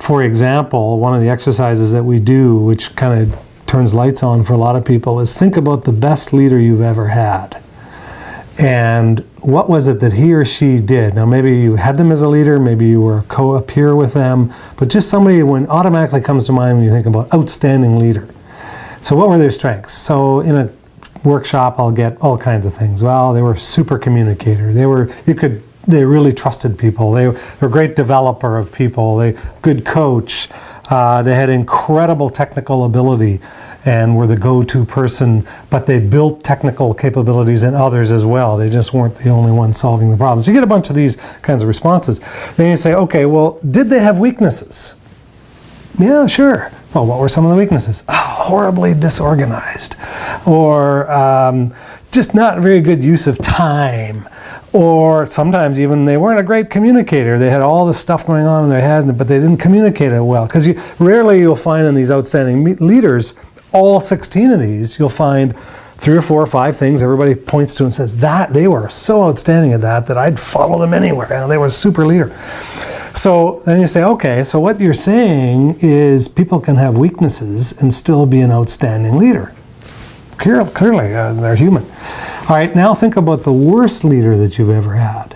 for example, one of the exercises that we do, which kind of turns lights on for a lot of people, is think about the best leader you've ever had. And what was it that he or she did? Now, maybe you had them as a leader, maybe you were a peer with them, but just somebody when automatically comes to mind when you think about outstanding leader. So what were their strengths? So in a workshop, I'll get all kinds of things. Well, they were super communicator. They really trusted people. They were a great developer of people. Good coach. They had incredible technical ability and were the go-to person, but they built technical capabilities in others as well. They just weren't the only ones solving the problems. So you get a bunch of these kinds of responses. Then you say, okay, well, did they have weaknesses? Yeah, sure. Well, what were some of the weaknesses? Oh, horribly disorganized, or just not very good use of time, or sometimes even they weren't a great communicator. They had all this stuff going on in their head, but they didn't communicate it well. Because rarely you'll find in these outstanding leaders, all 16 of these, you'll find 3 or 4 or 5 things everybody points to and says that they were so outstanding at that I'd follow them anywhere. And they were a super leader. So then you say, okay, so what you're saying is people can have weaknesses and still be an outstanding leader. Clearly, they're human. All right, now think about the worst leader that you've ever had.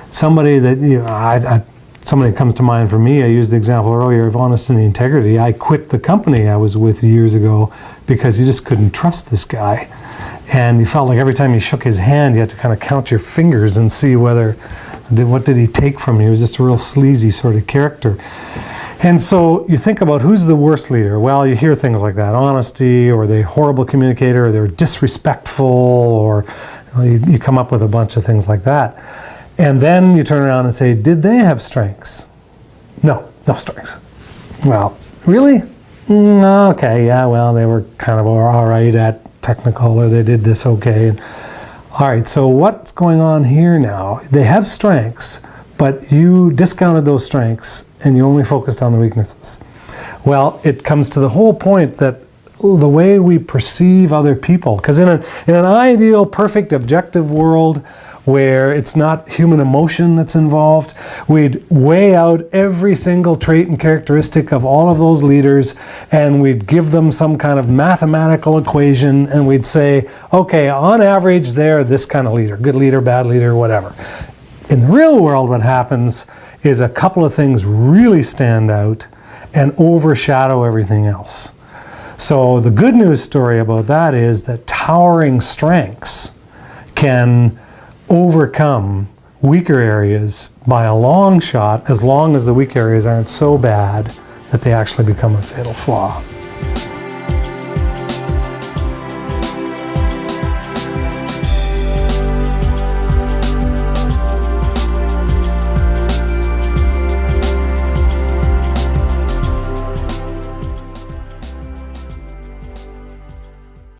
Somebody that, somebody comes to mind for me. I used the example earlier of honesty and integrity. I quit the company I was with years ago because you just couldn't trust this guy. And you felt like every time you shook his hand, you had to kind of count your fingers and see what did he take from you. He was just a real sleazy sort of character. And so you think about who's the worst leader. Well, you hear things like that, honesty, or the horrible communicator, or they're disrespectful, or you come up with a bunch of things like that. And then you turn around and say, did they have strengths? No strengths. Well, really? Okay, yeah, well, they were kind of all right at technical, or they did this okay. All right, so what's going on here now? They have strengths, but you discounted those strengths and you only focused on the weaknesses. Well, it comes to the whole point that the way we perceive other people, because in an ideal, perfect, objective world where it's not human emotion that's involved, we'd weigh out every single trait and characteristic of all of those leaders, and we'd give them some kind of mathematical equation, and we'd say, okay, on average, they're this kind of leader, good leader, bad leader, whatever. In the real world, what happens is a couple of things really stand out and overshadow everything else. So the good news story about that is that towering strengths can overcome weaker areas by a long shot, as long as the weak areas aren't so bad that they actually become a fatal flaw.